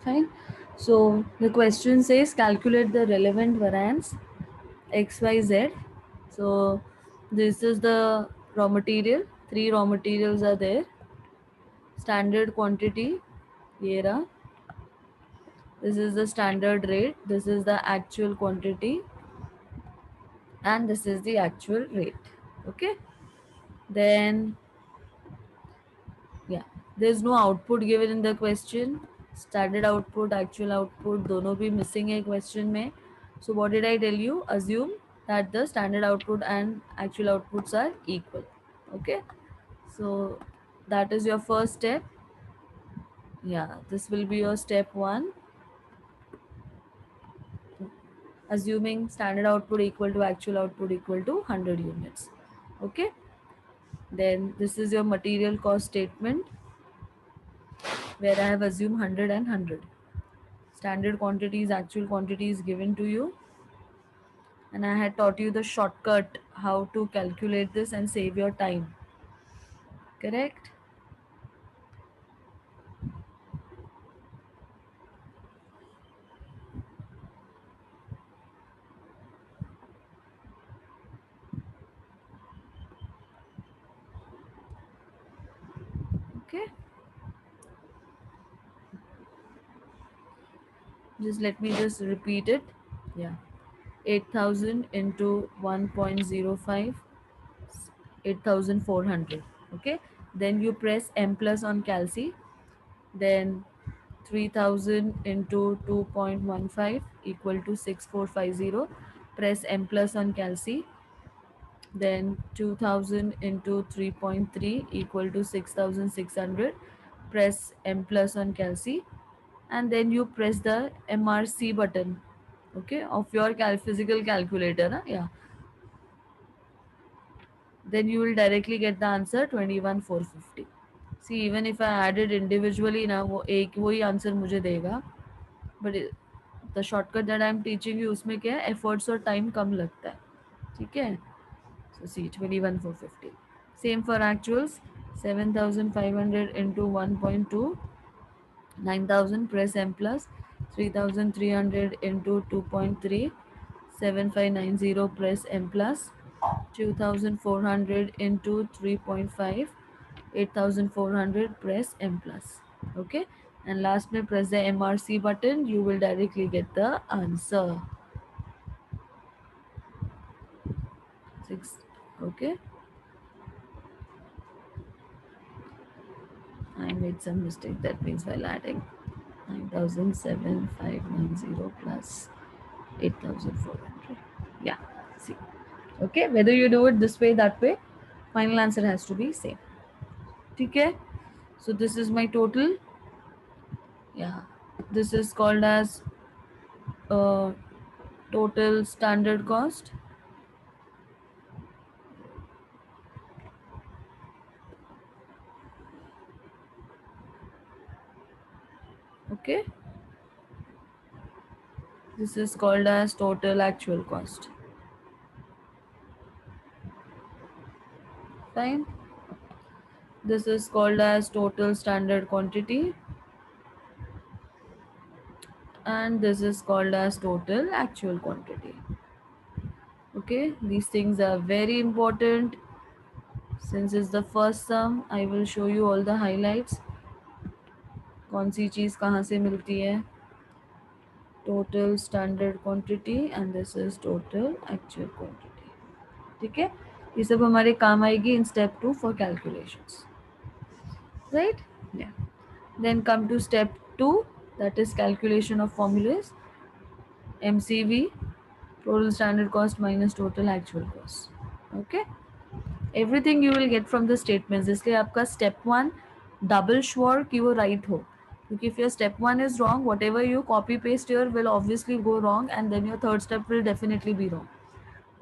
Fine. So the question says calculate the relevant variance XYZ. So this is the raw material. Three raw materials are there. Standard quantity, ये रहा. This is the standard rate. This is the actual quantity, and this is the actual rate. Okay. Then yeah, there's no output given in the question. Standard output, actual output, दोनों भी missing है question में. So what did I tell you? Assume that the standard output and actual outputs are equal. Okay. So that is your first step. Yeah, this will be your step one. Assuming standard output equal to actual output equal to 100 units. Okay. Then this is your material cost statement where I have assumed 100 and 100. Standard quantities, actual quantities given to you. And I had taught you the shortcut how to calculate this and save your time. Correct? Okay. Just let me just repeat it. Yeah. 8,000 into 1.05, 8,400. Okay. Then you press M plus on calci. Then 3,000 into 2.15 equal to 6450. Press M plus on calci. Then 2000 into 3.3 equal to 6600. Press M plus on calci, and then you press the MRC button, okay, of your physical calculator. Huh? Yeah. Then you will directly get the answer 21,450. See, even if I add it individually ना वो एक वही answer मुझे देगा, but the shortcut that I am teaching you उसमें क्या है, efforts और time कम लगता है. ठीक है. So see, 21,450. Same for actuals. 7,500 into 1.2, 9,000. Press M plus. 3,300 into 2.3, 7,590. Press M plus. 2,400 into 3.5, 8,400. Press M plus. Okay. And last में press the MRC button. You will directly get the answer. 6. Okay. I made some mistake. That means while adding 9,7,590 plus 8,400. Yeah, see. Okay, whether you do it this way, that way, final answer has to be same. Okay, so this is my total. Yeah, this is called as uh, total standard cost. Okay, this is called as total actual cost. Fine. This is called as total standard quantity, and this is called as total actual quantity. Okay, these things are very important. Since it's the first sum, I will show you all the highlights. कौन सी चीज़ कहाँ से मिलती है. Total standard quantity and this is total actual quantity. ठीक है, ये सब हमारे काम आएगी in step 2 for calculations. Right? Yeah. Then come to step 2, that is calculation of formulas. MCV, total standard cost minus total actual cost. Okay. Everything you will get from the statements. इसलिए आपका step one double sure कि वो right हो, क्योंकि if your step one is wrong, whatever you copy paste your will obviously go wrong and then your third step will definitely be wrong.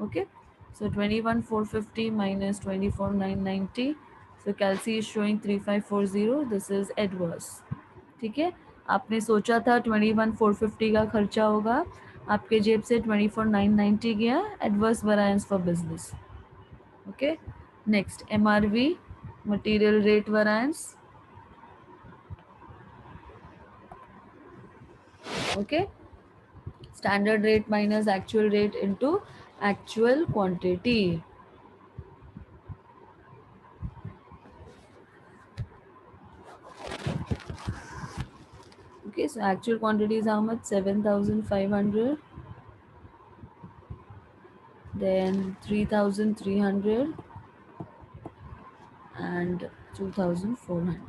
Okay, so 21,450 minus 24,990. So calci is showing 3,540. This is adverse. ठीक है, आपने सोचा था 21,450 का खर्चा होगा, आपके जेब से 24,990 गया. Adverse variance for business. Okay, next MRV, material rate variance. Okay, standard rate minus actual rate into actual quantity. Okay, so actual quantity is how much? 7,500, then 3,300 and 2,400.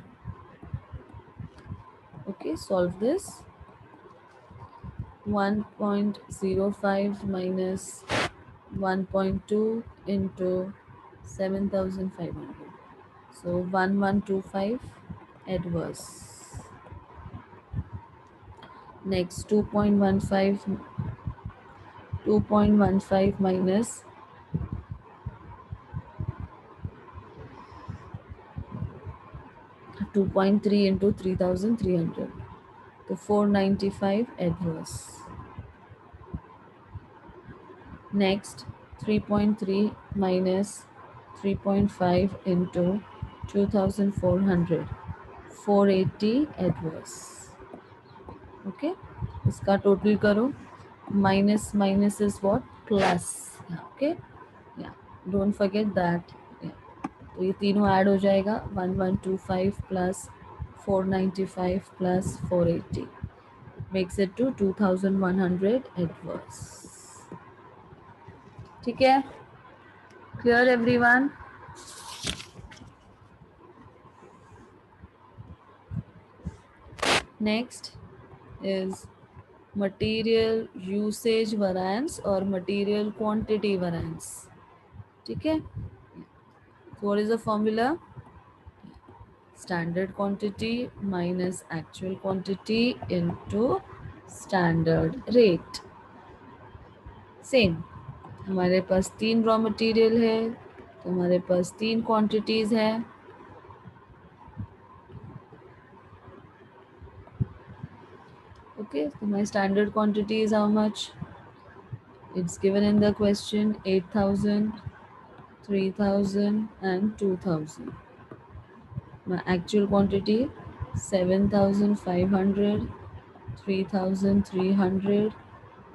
Okay, solve this. 1.05 minus 1.2 into 7,500. So 1125 adverse. Next 2.15 minus 2.3 into 3,300. So 495 adverse. Next 3.3 minus 3.5 into 2,400. 480 adverse. Okay, इसका total करो. Minus minus is what? Plus. Okay, yeah, don't forget that. Yeah. तो ये तीनों add हो जाएगा. 1125 plus 495 plus 480 makes it to 2100 adverse. ठीक है, clear everyone? Next is material usage variance or material quantity variance. ठीक है, so what is the formula? Standard quantity minus actual quantity into standard rate. Same, हमारे पास 3 raw material है तो हमारे पास 3 quantities है. Okay, so my standard quantity is how much? It's given in the question: 8,000, 3,000 and 2,000. My actual quantity: 7,500, 3,300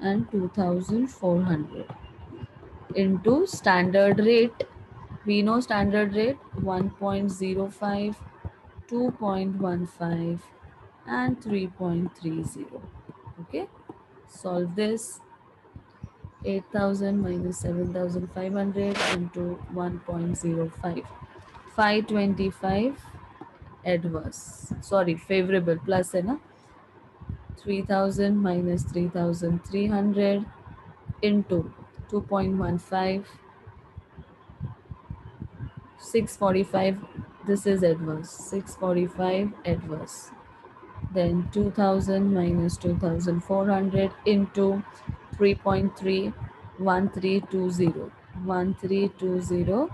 and 2,400 into standard rate. We know standard rate: 1.05, 2.15 and 3.30. Okay, solve this. 8,000 minus 7,500 into 1.05. 525 adverse. Sorry, favorable. Plus है ना. 3,000 minus 3,300 into 2.15. 645. This is adverse. 645 adverse. Then 2000 minus 2400 into 3.3, 1320. 1320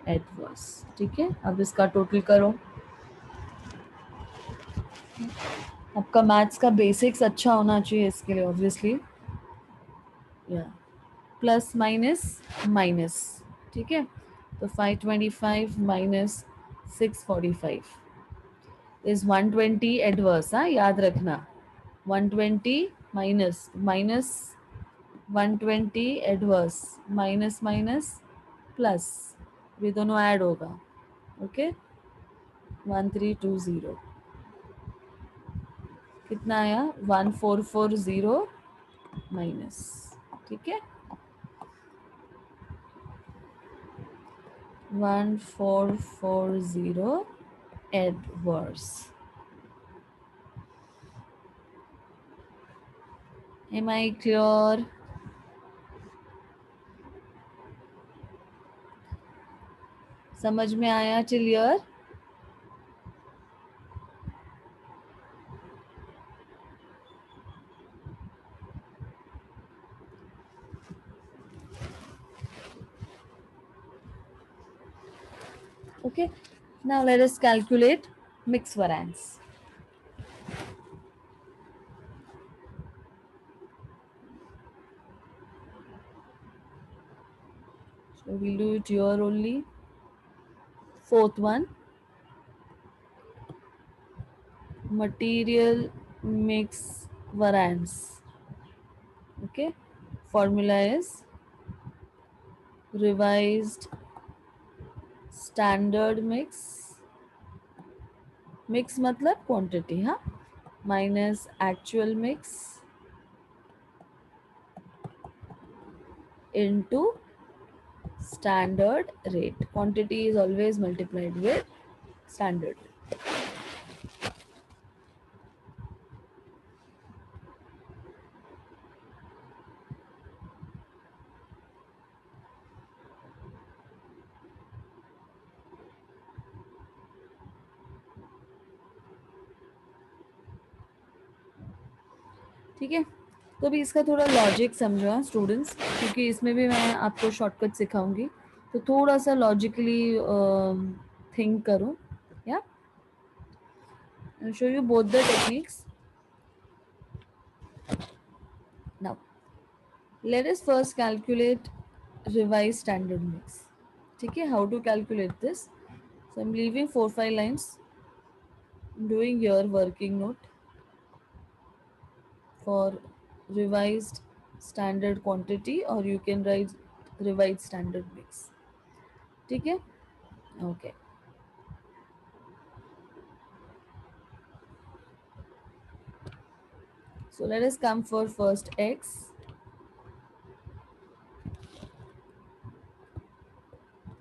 adverse. ठीक है, अब इसका total करो. आपका maths का basics अच्छा होना चाहिए इसके लिए ऑब्वियसली. या प्लस माइनस माइनस. ठीक है, तो 525 माइनस 645 इज 120 एडवर्स. हाँ, याद रखना. 120 minus minus 120 adverse minus minus plus, ये दोनों ऐड होगा. ओके, 1320 कितना आया? 1440 माइनस. ठीक है, 1440 एडवर्स. Am I clear? समझ में आया? Clear? Okay, now let us calculate mix variance. So we'll do it here only. Fourth one, material mix variance. Okay, formula is revised standard mix, mix मतलब quantity, हाँ, minus actual mix into standard rate. Quantity is always multiplied with standard. ठीक है, तो अभी इसका थोड़ा logic समझो students, क्योंकि इसमें भी मैं आपको शॉर्टकट सिखाऊंगी, तो थोड़ा सा लॉजिकली थिंक करो. या show you both the techniques. Now let us first calculate revised standard mix. ठीक है, how to calculate this? So I'm leaving 4-5 lines. I'm doing your working note for revised standard quantity, or you can write revised standard mix. ठीक है, okay. So let us come for first X.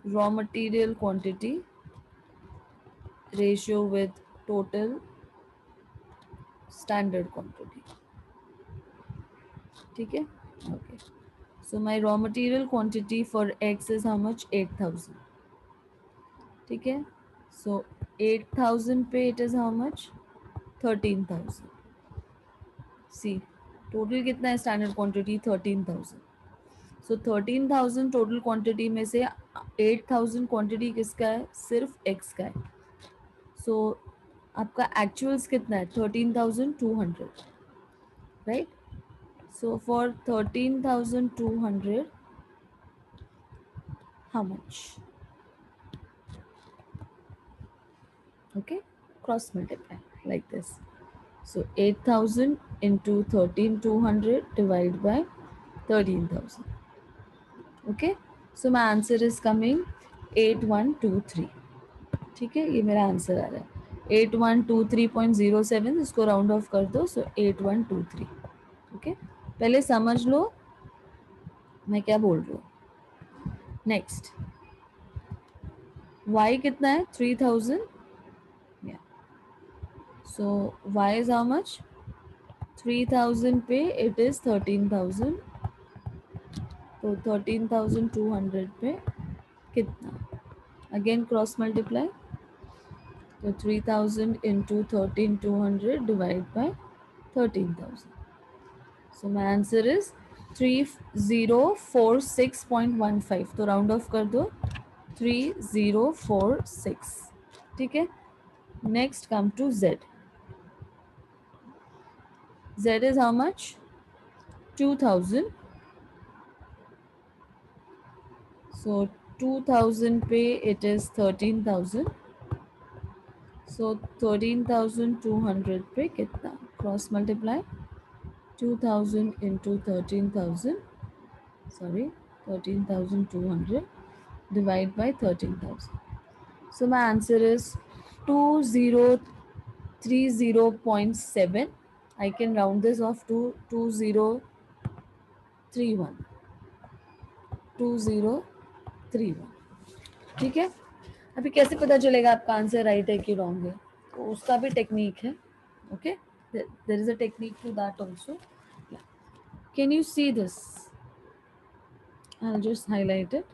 Raw material quantity ratio with total standard quantity. ठीक है, okay. So my raw material quantity for X is how much? 8,000. ठीक है, so 8,000 पे it is how much? 13,000. See, total कितना है standard quantity? 13,000. So 13,000 total quantity में से 8,000 quantity किसका है? सिर्फ X का है. So आपका actuals कितना है? 13,200, right? So for 13,200, how much? Okay, cross multiply like this. So 8,000 into 13,200 divided by 13,000. Okay, so my answer is coming 8123. ठीक है, ये मेरा आंसर आ रहा है 8123.07. इसको राउंड ऑफ कर दो, सो 8123. ओके, पहले समझ लो मैं क्या बोल रही हूँ. नेक्स्ट, y कितना है? 3,000. सो y इज हाउ मच? 3,000 पे इट इज 13,000, तो 13,200 पे कितना? अगेन क्रॉस मल्टीप्लाई, तो 3,000 into 13,200 divide by 13,000. So my answer is 3046.15. तो राउंड ऑफ कर दो, 3046. ठीक है, next come to z. z is how much? 2,000. So 2,000 पे इट इज 13,000. सो 13,200 पे कितना? Cross multiply, 2,000 into 13,000, sorry, 13,200 divide by 13,000. So my answer is 2030.7. I can round this off to 2031. 2031. ठीक है, अभी कैसे पता चलेगा आपका आंसर राइट है कि रॉन्ग है? तो उसका भी टेक्निक है. Okay, there is a technique to that also. Can you see this? I'll just highlight it.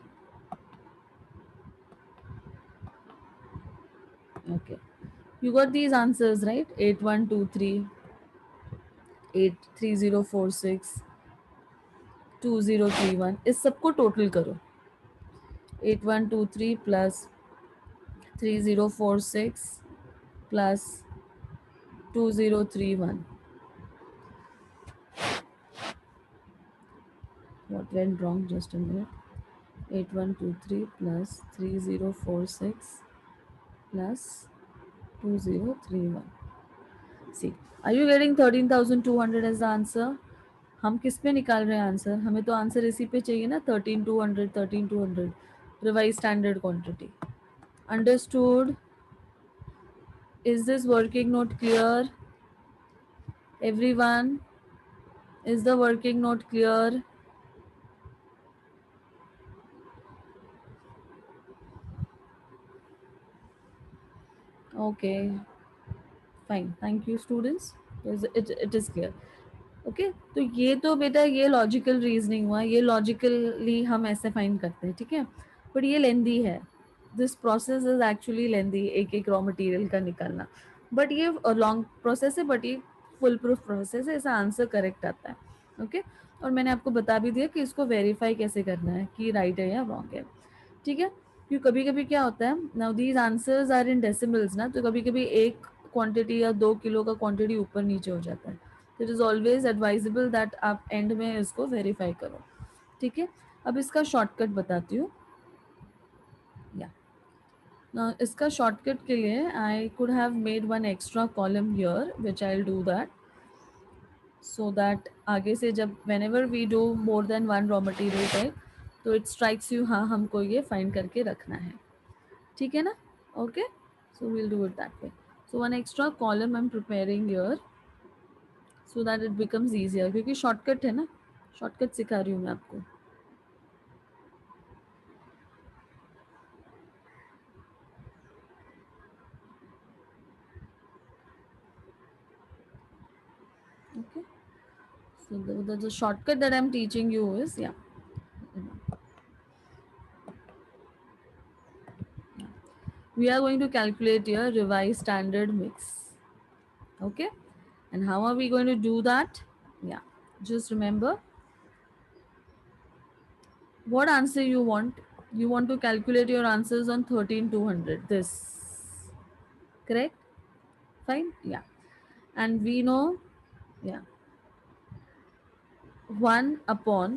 Okay. You got these answers, right? 8123, 83046, 2031. इस सबको टोटल करो. 8123 plus 3046 plus 2031. What went wrong? Just a minute. 8123 plus 3046 plus 2031. See, are you getting 13,200 as the answer? हम किस पे निकाल रहे हैं answer? हमें तो आंसर इसी पे चाहिए ना, 13,200, 13,200 revise standard quantity. Understood? Is this working note clear? Everyone, is the working note clear? Okay, fine, thank you students. It is clear. Okay तो ये तो बेटा ये लॉजिकल रीजनिंग हुआ, ये लॉजिकली हम ऐसे फाइंड करते हैं, ठीक है. बट ये लेंदी है, दिस प्रोसेस इज एक्चुअली लेंदी, एक एक रॉ मटेरियल का निकालना. बट ये लॉन्ग प्रोसेस है, बट ये फुल प्रूफ प्रोसेस है, ऐसा आंसर करेक्ट आता है. ओके और मैंने आपको बता भी दिया कि इसको वेरीफाई कैसे करना है कि राइट है या रॉन्ग है, ठीक है. क्योंकि कभी कभी क्या होता है, now these answers are in decimals ना, तो कभी कभी एक क्वांटिटी या 2 किलो का क्वांटिटी ऊपर नीचे हो जाता है. It is always advisable that आप एंड में इसको वेरीफाई करो, ठीक है. अब इसका शॉर्टकट बताती हूँ. या इसका शॉर्टकट के लिए I could have made one extra column here which I will do that, so that आगे से जब whenever we do more than one raw material type, तो इट स्ट्राइक्स यू, हाँ हमको ये फाइंड करके रखना है, ठीक है ना. Okay so we'll do it that way. So one extra column I am preparing here so that it becomes easier, क्योंकि शॉर्टकट है ना, शॉर्टकट सिखा रही हूँ मैं आपको. Okay, so the shortcut that I'm teaching you is, yeah, we are going to calculate your revised standard mix. Okay, and how are we going to do that? Yeah, just remember what answer you want. You want to calculate your answers on 13,200, this, correct? Fine, yeah. And we know, yeah, 1 upon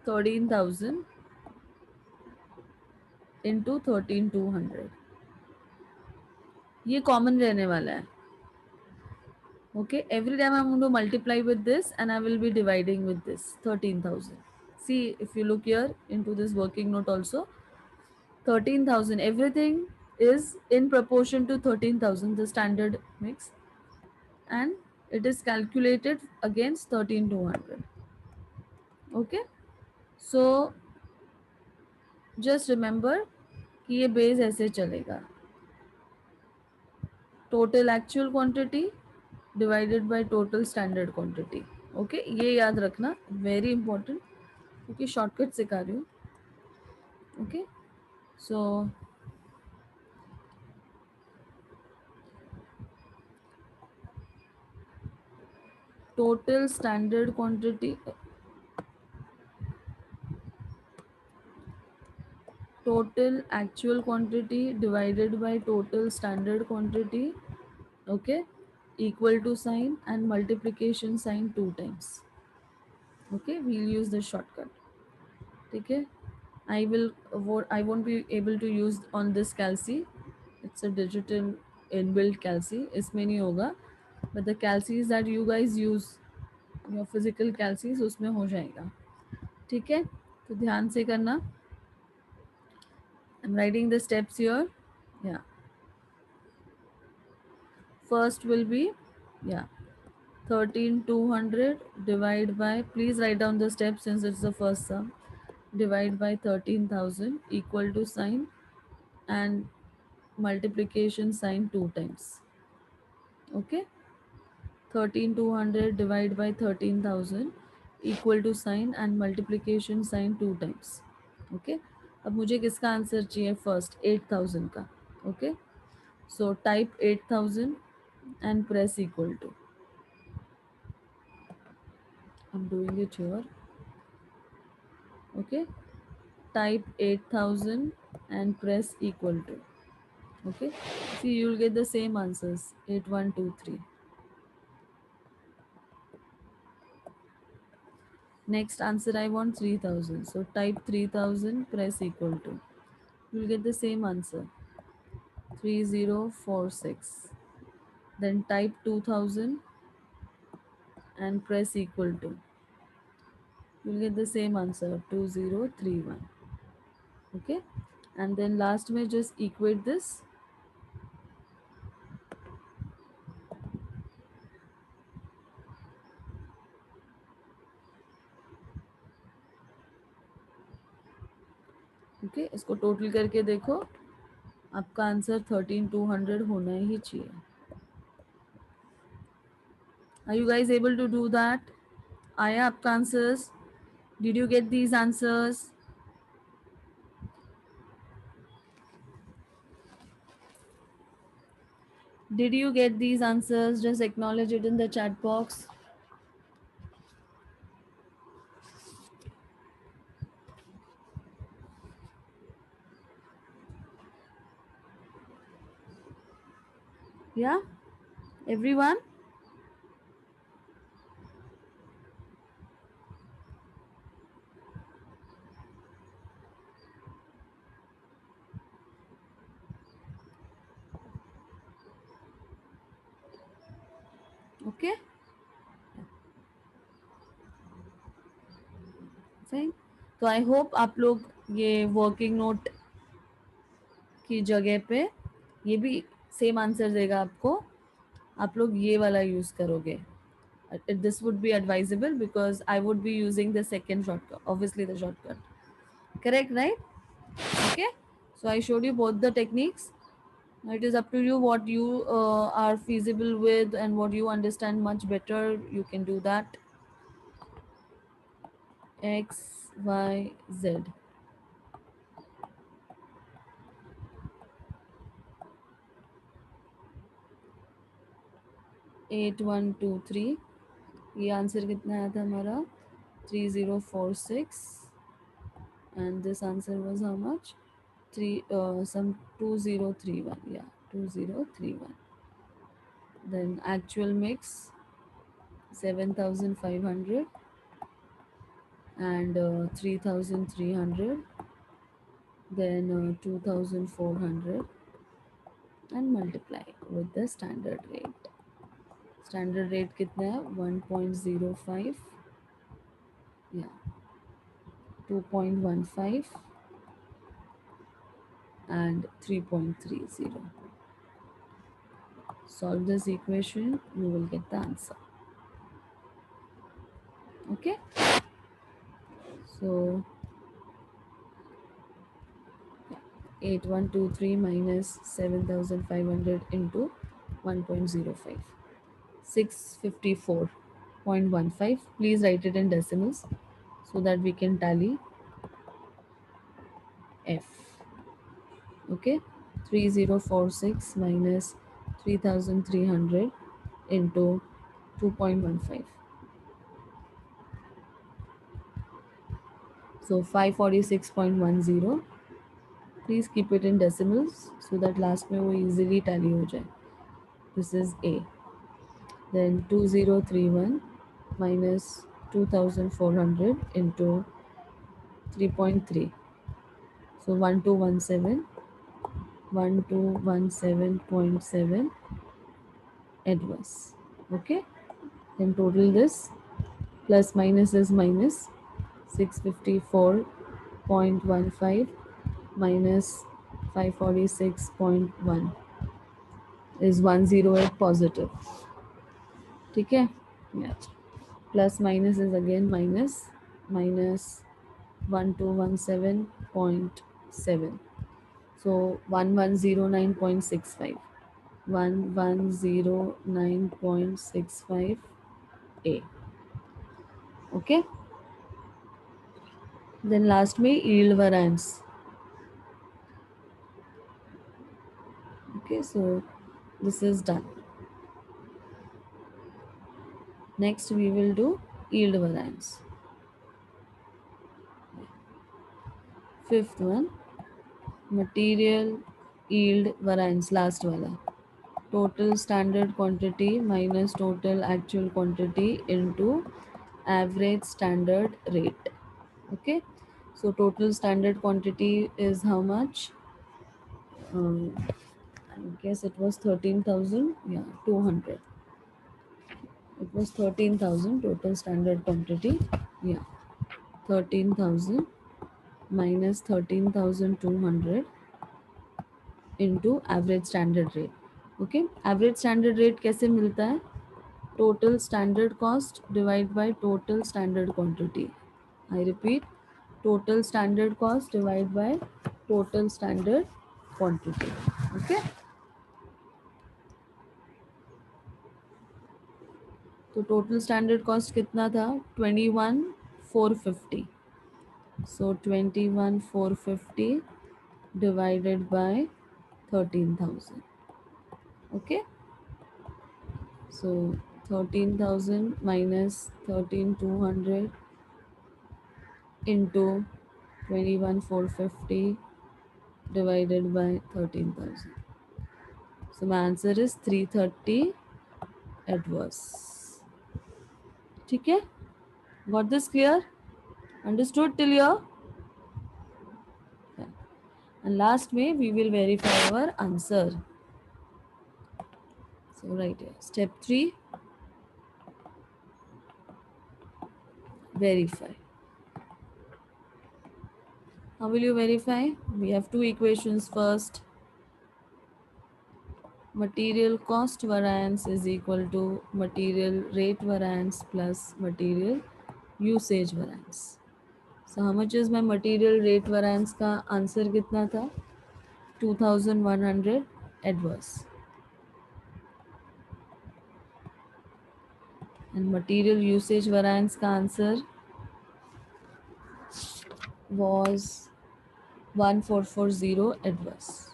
13,000 into 13,200, ये common रहने वाला है. Okay, every time I'm going to multiply with this and I will be dividing with this 13,000. See, if you look here into this working note also, 13,000, everything is in proportion to 13,000, the standard mix, and it is calculated against 13,200. Okay, so just remember कि ये base ऐसे चलेगा, total actual quantity divided by total standard quantity. Okay ये याद रखना, very important, क्योंकि shortcut सिखा रही हूँ. Okay so total standard quantity, total actual quantity divided by total standard quantity, okay, equal to sign and multiplication sign 2 times. Okay, we'll use the shortcut. Okay, I won't be able to use on this calci, it's a digital inbuilt calci, इसमें नहीं होगा, but the calcis that you guys use, your physical calcis, उसमें हो जाएगा, ठीक है. तो ध्यान से करना. I'm writing the steps here. Yeah, first will be, yeah, 13,200 divide by, please write down the steps since it's the first sum, divide by 13,000 equal to sign and multiplication sign 2 times. Okay, 13,200 divide by 13,000 equal to sign and multiplication sign 2 times. Okay, अब मुझे किसका answer चाहिए? First 8,000 का. Okay so type 8,000 and press equal to, I'm doing it here. Okay, type 8,000 and press equal to. Okay, see you'll get the same answers, 8123. Next answer I want 3,000, so type 3,000, press equal to, you'll get the same answer, 3046. then type 2000 and press equal to. You'll get the same answer, 2031. Okay, and then last में just equate this. Okay, इसको total करके देखो, आपका answer 13200 होना ही चाहिए. Are you guys able to do that? आया आपका answers? Did you get these answers? Did you get these answers? Just acknowledge it in the chat box. Yeah, everyone? Okay, fine. तो I hope आप लोग ये working note की जगह पे ये भी सेम आंसर देगा आपको, आप लोग ये वाला यूज़ करोगे. This would be advisable because I would be using the second shortcut, obviously the shortcut. Correct, right? Okay. So I showed you both the techniques. Now it is up to you what you are feasible with and what you understand much better. You can do that. X, Y, Z. 8123. ये answer कितना आया था हमारा? 3046. And this answer was how much? Some 2031. Yeah, 2031. Then actual mix 7500 and 3300. Then 2400 and multiply with the standard rate. Standard rate कितना है? 1.05. Yeah, 2.15 and 3.30. Solve this equation, you will get the answer. Okay, so 8123 minus 7500 into 1.05, 654.15. Please write it in decimals so that we can tally F. Okay, 3046 minus 3300 into 2.15. So 546.10. Please keep it in decimals so that last में वो easily tally हो जाए. This is A. Then 2031 minus 2400 into 3.3. So 1217. 1217.7 adverse. Okay. Then total this plus minus is minus 654.15 minus 546.1 is 108 positive. ठीक है? Yeah. Plus minus is again minus 1217.7. So 1109.65. 1109.65 A. Okay. Then last में yield variance. Okay, so this is done. Next we will do yield variance. Fifth one, material yield variance, last wala. Total standard quantity minus total actual quantity into average standard rate. Okay, so total standard quantity is how much? I'm guess it was 13,000. Yeah, 200. It was 13,000 total standard quantity. Yeah, 13,000 minus 13,200 into average standard rate. Okay, average standard rate कैसे मिलता है? Total standard cost divided by total standard quantity. I repeat, total standard cost divided by total standard quantity. Okay. तो total standard cost कितना था? 21,450. So 21,450 divided by 13,000. Okay. So 13,000 minus 13,200 into 21,450 divided by 13,000. So my answer is 330 adverse. ठीक है? Got this clear? Understood till here? Yeah. And last में we will verify our answer. So right here. Step 3, verify. How will you verify? We have two equations first. Material cost variance is equal to material rate variance plus material usage variance. So how much is my material rate variance का answer कितना था? 2100 adverse. And material usage variance का answer was 1440 adverse.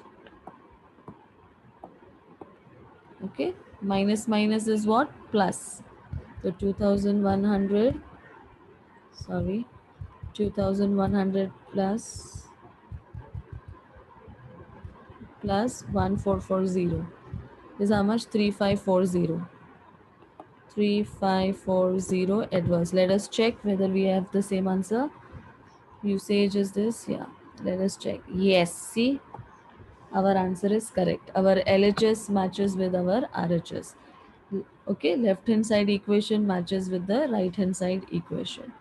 Okay, minus minus is what? Plus. So 2100, sorry, 2100 plus 1440 is how much? 3540. 3540 adverse. Let us check whether we have the same answer. Usage is this. Yeah, let us check. Yes, see, our answer is correct. Our LHS matches with our RHS. Okay, left hand side equation matches with the right hand side equation.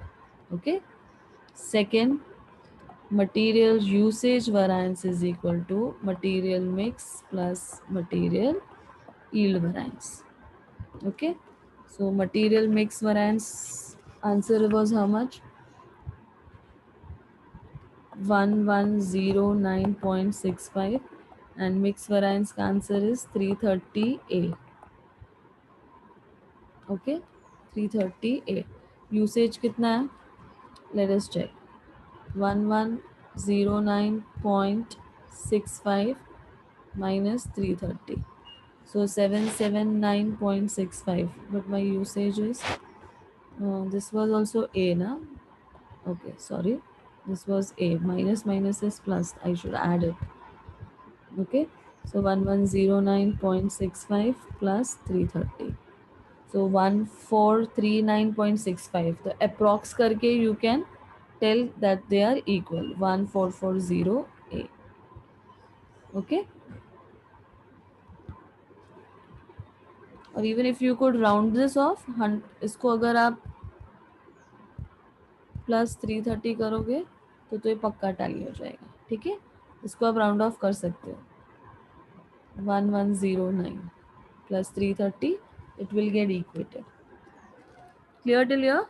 Okay, second, material usage variance is equal to material mix plus material yield variance. Okay, so material mix variance answer was how much? 1109.65 and mix variance का answer is 330A. Okay, 330A. Usage कितना है? Let us check. 1109.65 minus 330. So 779.65. But my usage is this was also A, na? Okay, sorry. This was A. Minus minus is plus. I should add it. Okay. So 1109.65 plus 330. So 1439.65. The approx करके you can tell that they are equal. 1440A. Okay. और even if you could round this off, इसको अगर आप plus 330 करोगे तो ये पक्का tally हो जाएगा. ठीक है, इसको आप राउंड ऑफ कर सकते हो. 1109 plus 330, it will get equated. Clear till here?